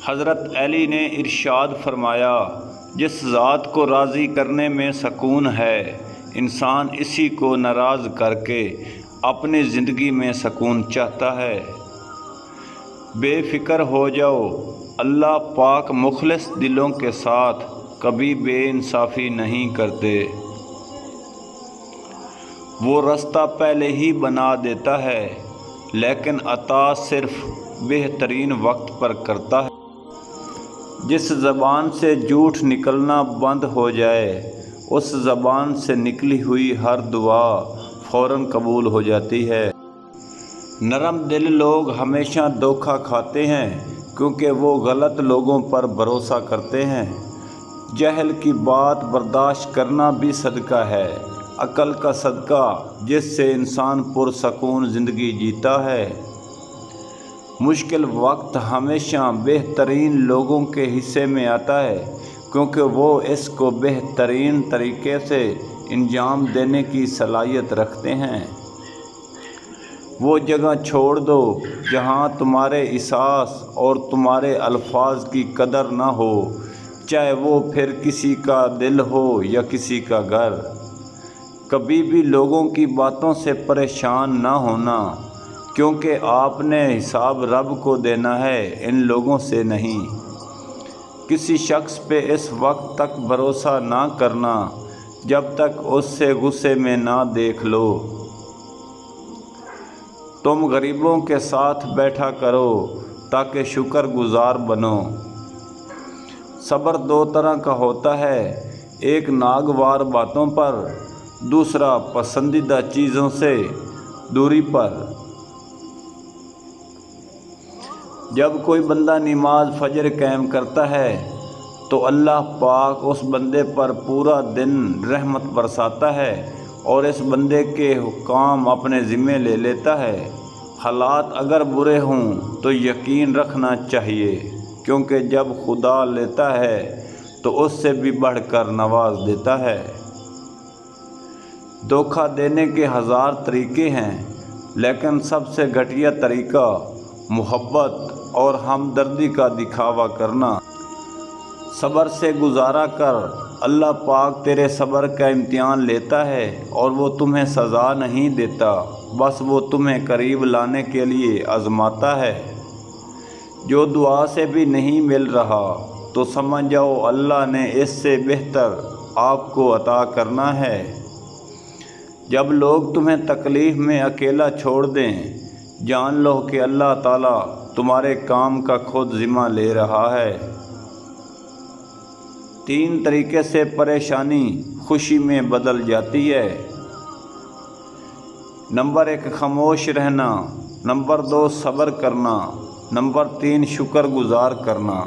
حضرت علی نے ارشاد فرمایا، جس ذات کو راضی کرنے میں سکون ہے، انسان اسی کو ناراض کر کے اپنی زندگی میں سکون چاہتا ہے۔ بے فکر ہو جاؤ، اللہ پاک مخلص دلوں کے ساتھ کبھی بے انصافی نہیں کرتے۔ وہ رستہ پہلے ہی بنا دیتا ہے، لیکن عطا صرف بہترین وقت پر کرتا ہے۔ جس زبان سے جھوٹ نکلنا بند ہو جائے، اس زبان سے نکلی ہوئی ہر دعا فوراً قبول ہو جاتی ہے۔ نرم دل لوگ ہمیشہ دھوکہ کھاتے ہیں کیونکہ وہ غلط لوگوں پر بھروسہ کرتے ہیں۔ جہل کی بات برداشت کرنا بھی صدقہ ہے، عقل کا صدقہ جس سے انسان پرسکون زندگی جیتا ہے۔ مشکل وقت ہمیشہ بہترین لوگوں کے حصے میں آتا ہے کیونکہ وہ اس کو بہترین طریقے سے انجام دینے کی صلاحیت رکھتے ہیں۔ وہ جگہ چھوڑ دو جہاں تمہارے احساس اور تمہارے الفاظ کی قدر نہ ہو، چاہے وہ پھر کسی کا دل ہو یا کسی کا گھر۔ کبھی بھی لوگوں کی باتوں سے پریشان نہ ہونا، کیونکہ آپ نے حساب رب کو دینا ہے، ان لوگوں سے نہیں۔ کسی شخص پہ اس وقت تک بھروسہ نہ کرنا جب تک اس سے غصے میں نہ دیکھ لو۔ تم غریبوں کے ساتھ بیٹھا کرو تاکہ شکر گزار بنو۔ صبر دو طرح کا ہوتا ہے، ایک ناگوار باتوں پر، دوسرا پسندیدہ چیزوں سے دوری پر۔ جب کوئی بندہ نماز فجر قائم کرتا ہے تو اللہ پاک اس بندے پر پورا دن رحمت برساتا ہے اور اس بندے کے کام اپنے ذمے لے لیتا ہے۔ حالات اگر برے ہوں تو یقین رکھنا چاہیے، کیونکہ جب خدا لیتا ہے تو اس سے بھی بڑھ کر نواز دیتا ہے۔ دھوکہ دینے کے ہزار طریقے ہیں، لیکن سب سے گھٹیا طریقہ محبت اور ہمدردی کا دکھاوا کرنا۔ صبر سے گزارا کر، اللہ پاک تیرے صبر کا امتحان لیتا ہے اور وہ تمہیں سزا نہیں دیتا، بس وہ تمہیں قریب لانے کے لیے آزماتا ہے۔ جو دعا سے بھی نہیں مل رہا تو سمجھ جاؤ اللہ نے اس سے بہتر آپ کو عطا کرنا ہے۔ جب لوگ تمہیں تکلیف میں اکیلا چھوڑ دیں، جان لو کہ اللہ تعالیٰ تمہارے کام کا خود ذمہ لے رہا ہے۔ 3 طریقے سے پریشانی خوشی میں بدل جاتی ہے۔ نمبر 1 خاموش رہنا، نمبر 2 صبر کرنا، نمبر 3 شکر گزار کرنا۔